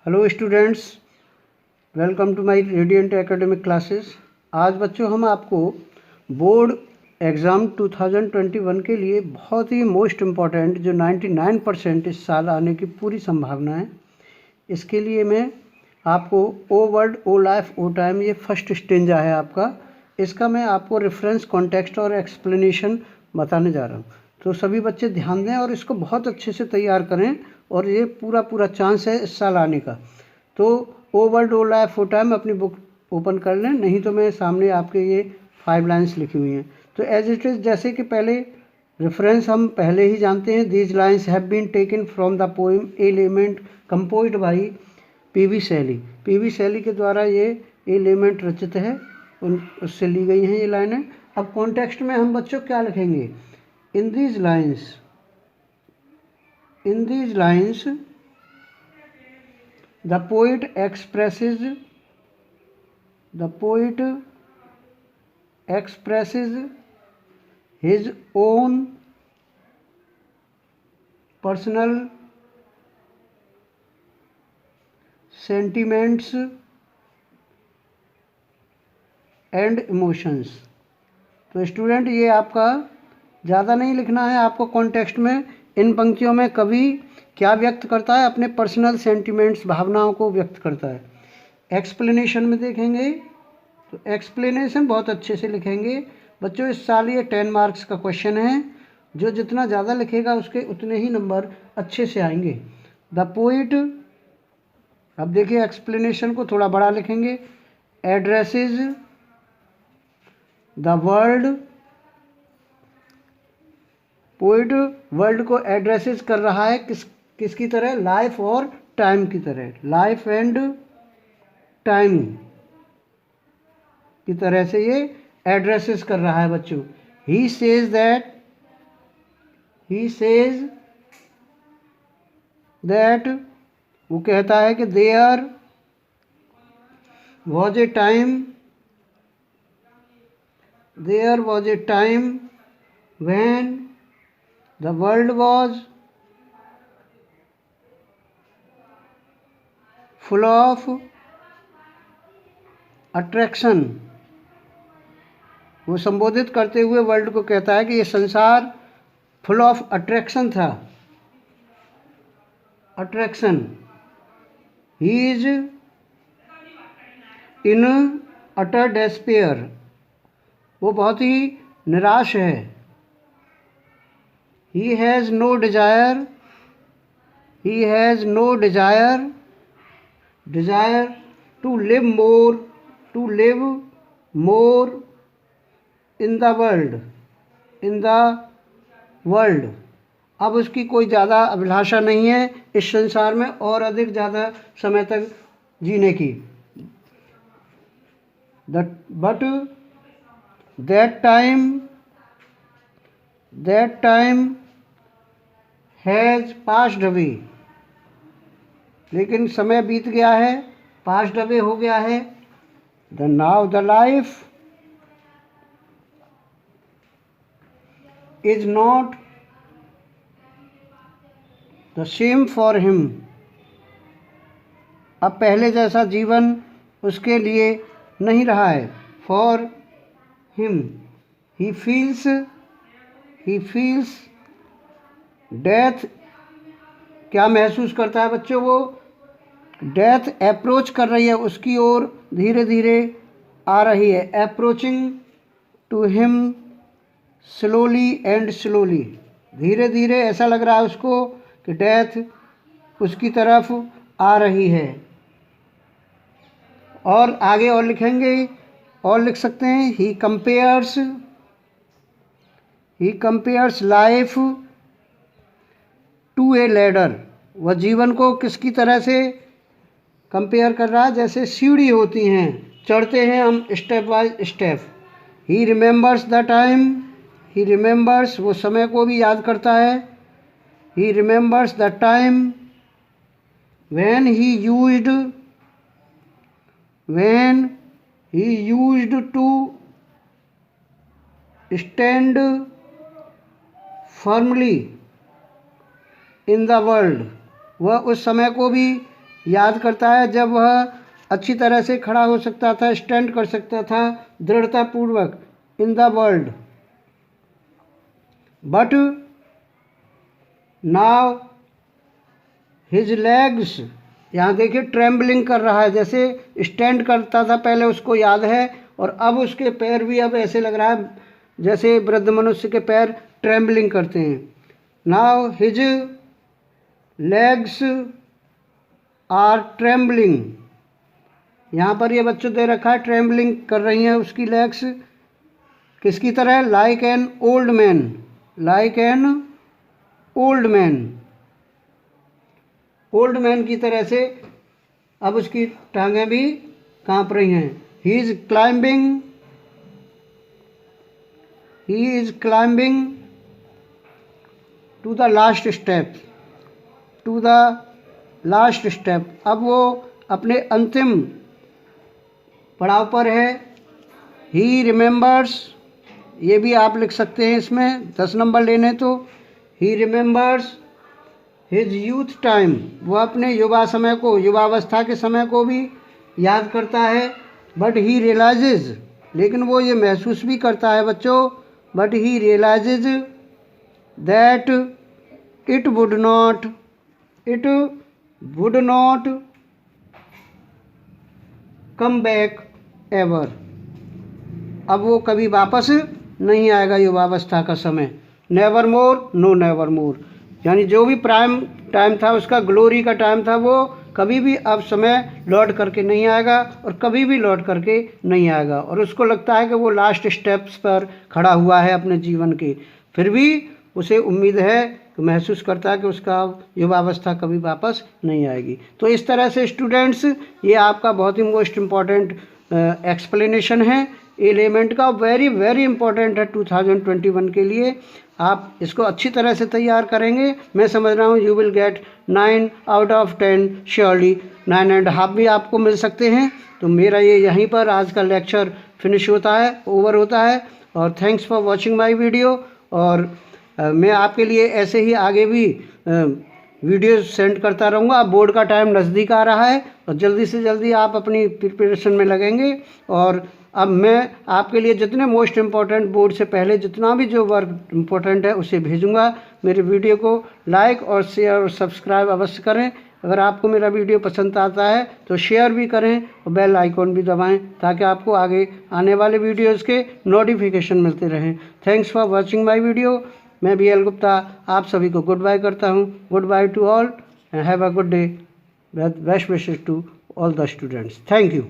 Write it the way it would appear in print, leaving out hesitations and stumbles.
Hello students, welcome to my radiant academic classes. आज बच्चों हम आपको बोर्ड एग्ज़ाम 2021 के लिए बहुत ही मोस्ट इम्पॉर्टेंट जो 99% इस साल आने की पूरी संभावना है, इसके लिए मैं आपको ओ वर्ड ओ लाइफ ओ टाइम ये फर्स्ट स्टेंजा है आपका, इसका मैं आपको रेफरेंस कॉन्टेक्स्ट और एक्सप्लेनेशन बताने जा रहा हूँ। तो सभी बच्चे ध्यान दें और इसको बहुत अच्छे से तैयार करें और ये पूरा चांस है इस साल आने का। तो ओ वर्ड ओ लाइफ ओ टाइम अपनी बुक ओपन कर लें, नहीं तो मैं सामने आपके ये 5 लाइन्स लिखी हुई हैं। तो एज इट इज़, जैसे कि पहले रेफरेंस हम पहले ही जानते हैं, these lines have been taken from the poem element composed by पी.वी. शैली। पी.वी. शैली के द्वारा ये एलिमेंट रचित है, उससे ली गई हैं ये लाइनें। अब कॉन्टेक्स्ट में हम बच्चों क्या लिखेंगे? In these lines the poet expresses his own personal sentiments and emotions। तो स्टूडेंट, ये आपका ज़्यादा नहीं लिखना है, आपको कॉन्टेक्स्ट में इन पंक्तियों में कवि क्या व्यक्त करता है? अपने पर्सनल सेंटिमेंट्स, भावनाओं को व्यक्त करता है। एक्सप्लेनेशन में देखेंगे तो एक्सप्लेनेशन बहुत अच्छे से लिखेंगे बच्चों। इस साल ये 10 मार्क्स का क्वेश्चन है, जो जितना ज़्यादा लिखेगा उसके उतने ही नंबर अच्छे से आएंगे। द पोइट, अब देखिए एक्सप्लेनेशन को थोड़ा बड़ा लिखेंगे। Addresses the world, poet world को एड्रेसेस कर रहा है किसकी तरह? लाइफ और टाइम की तरह, लाइफ एंड टाइम की तरह से ये एड्रेसेस कर रहा है बच्चों। ही सेज दैट, वो कहता है कि there was a time when the world was full of attraction। वो संबोधित करते हुए वर्ल्ड को कहता है कि ये संसार फुल ऑफ अट्रैक्शन था, attraction. He is in utter despair, वो बहुत ही निराश है। He has no desire to live more in the world। अब उसकी कोई ज़्यादा अभिलाषा नहीं है इस संसार में और अधिक ज़्यादा समय तक जीने की। But that time has passed away, लेकिन समय बीत गया है, पास्ड अवे हो गया है। Now the life is not the same for him, अब पहले जैसा जीवन उसके लिए नहीं रहा है। For him he feels death, क्या महसूस करता है बच्चों? वो डेथ अप्रोच कर रही है उसकी ओर, धीरे धीरे आ रही है। Approaching to him slowly and slowly, धीरे धीरे ऐसा लग रहा है उसको कि डेथ उसकी तरफ आ रही है। और आगे और लिखेंगे, और लिख सकते हैं, he compares life to a ladder, वह जीवन को किसकी तरह से कंपेयर कर रहा है? जैसे सीढ़ी होती हैं, चढ़ते हैं हम step by step. He remembers the time, वो समय को भी याद करता है। He remembers the time when he used to stand firmly in the world, वह उस समय को भी याद करता है जब वह अच्छी तरह से खड़ा हो सकता था, स्टैंड कर सकता था दृढ़तापूर्वक in the world. But now his legs, यहाँ देखिए ट्रेम्बलिंग कर रहा है, जैसे स्टैंड करता था पहले उसको याद है, और अब उसके पैर भी अब ऐसे लग रहा है जैसे वृद्ध मनुष्य के पैर ट्रेम्बलिंग करते हैं। Now his legs are trembling, यहाँ पर ये बच्चों दे रखा है ट्रेम्बलिंग कर रही हैं उसकी लेग्स, किसकी तरह? Like an old man, like an old man, old man की तरह से अब उसकी टांगें भी कांप रही हैं। He is climbing to the last step, to the last step, अब वो अपने अंतिम पड़ाव पर है। ही रिमेंबर्स, ये भी आप लिख सकते हैं इसमें 10 नंबर लेने तो। He remembers his youth time, वह अपने युवा समय को, युवावस्था के समय को भी याद करता है। बट ही रियलाइजेज, लेकिन वो ये महसूस भी करता है बच्चों, but he realises that it would not come back ever, अब वो कभी वापस नहीं आएगा युवावस्था का समय। Never more, no never more, यानी जो भी प्राइम टाइम था उसका, ग्लोरी का टाइम था, वो कभी भी अब समय लौट करके नहीं आएगा और कभी भी लौट करके नहीं आएगा। और उसको लगता है कि वो लास्ट स्टेप्स पर खड़ा हुआ है अपने जीवन के, फिर भी उसे उम्मीद है, महसूस करता है कि उसका युवावस्था कभी वापस नहीं आएगी। तो इस तरह से स्टूडेंट्स, ये आपका बहुत ही मोस्ट इम्पॉर्टेंट एक्सप्लेनेशन है एलिमेंट का, वेरी वेरी इंपॉर्टेंट है 2021 के लिए। आप इसको अच्छी तरह से तैयार करेंगे, मैं समझ रहा हूँ you will get 9 out of 10 surely, 9.5 भी आपको मिल सकते हैं। तो मेरा ये यहीं पर आज का लेक्चर फिनिश होता है, ओवर होता है। और thanks for watching my video. और मैं आपके लिए ऐसे ही आगे भी वीडियो सेंड करता रहूँगा। बोर्ड का टाइम नज़दीक आ रहा है और जल्दी से जल्दी आप अपनी प्रिपरेशन में लगेंगे। और अब मैं आपके लिए जितने मोस्ट इम्पॉर्टेंट, बोर्ड से पहले जितना भी जो वर्क इम्पोर्टेंट है उसे भेजूँगा। मेरे वीडियो को लाइक और शेयर और सब्सक्राइब अवश्य करें। अगर आपको मेरा वीडियो पसंद आता है तो शेयर भी करें और बेल आइकॉन भी दबाएं, ताकि आपको आगे आने वाले वीडियोज़ के नोटिफिकेशन मिलते रहें। Thanks for watching my video. मैं BL गुप्ता आप सभी को गुड बाय करता हूँ। Good bye to all and have a good day. Best wishes to all the students. Thank you.